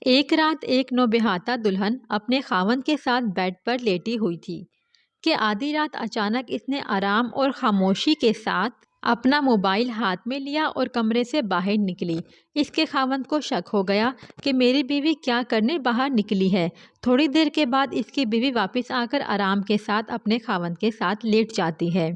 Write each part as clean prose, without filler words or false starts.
ایک رات ایک نوبہاتا دلہن اپنے خاوند کے ساتھ بیڈ پر لیٹی ہوئی تھی کہ آدھی رات اچانک اس نے آرام اور خاموشی کے ساتھ اپنا موبائل ہاتھ میں لیا اور کمرے سے باہر نکلی۔ اس کے خاوند کو شک ہو گیا کہ میری بیوی کیا کرنے باہر نکلی ہے۔ تھوڑی دیر کے بعد اس کی بیوی واپس آ کر آرام کے ساتھ اپنے خاوند کے ساتھ لیٹ جاتی ہے۔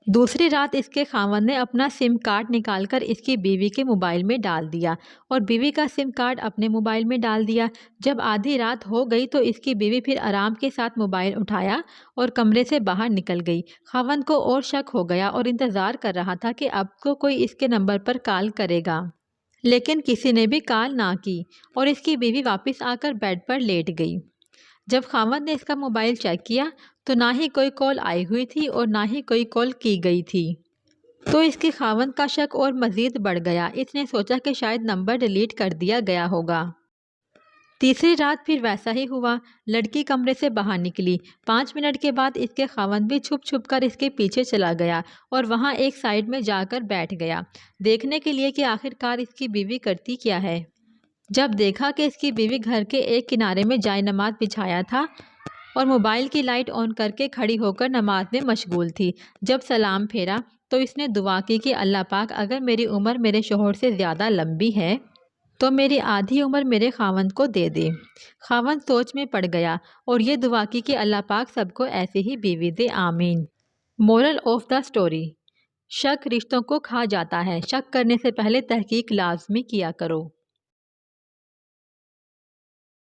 دوسری رات اس کے خاوند نے اپنا سم کارڈ نکال کر اس کی بیوی کے موبائل میں ڈال دیا اور بیوی کا سم کارڈ اپنے موبائل میں ڈال دیا۔ جب آدھی رات ہو گئی تو اس کی بیوی پھر آرام کے ساتھ موبائل اٹھایا اور کمرے سے باہر نکل گئی۔ خاوند کو اور شک ہو گیا اور انتظار کر رہا تھا کہ اب تو کوئی اس کے نمبر پر کال کرے گا، لیکن کسی نے بھی کال نہ کی اور اس کی بیوی واپس آ کر بیڈ پر لیٹ گئی۔ جب خاوند نے اس کا موبائل چیک کیا تو نہ ہی کوئی کال آئی ہوئی تھی اور نہ ہی کوئی کال کی گئی تھی، تو اس کے خاوند کا شک اور مزید بڑھ گیا۔ اس نے سوچا کہ شاید نمبر ڈیلیٹ کر دیا گیا ہوگا۔ تیسری رات پھر ویسا ہی ہوا۔ لڑکی کمرے سے باہر نکلی۔ 5 منٹ کے بعد اس کے خاوند بھی چھپ چھپ کر اس کے پیچھے چلا گیا اور وہاں ایک سائڈ میں جا کر بیٹھ گیا، دیکھنے کے لیے کہ آخر کار اس کی بیوی کرتی کیا ہے۔ جب دیکھا کہ اس کی بیوی گھر کے ایک کنارے میں جائے نماز بچھایا تھا اور موبائل کی لائٹ آن کر کے کھڑی ہو کر نماز میں مشغول تھی، جب سلام پھیرا تو اس نے دعا کی کہ اللہ پاک اگر میری عمر میرے شوہر سے زیادہ لمبی ہے تو میری آدھی عمر میرے خاوند کو دے دے۔ خاوند سوچ میں پڑ گیا اور یہ دعا کی کہ اللہ پاک سب کو ایسی ہی بیوی دے، آمین۔ مورل آف دا سٹوری: شک رشتوں کو کھا جاتا ہے، شک کرنے سے پہلے تحقیق لازمی کیا کرو۔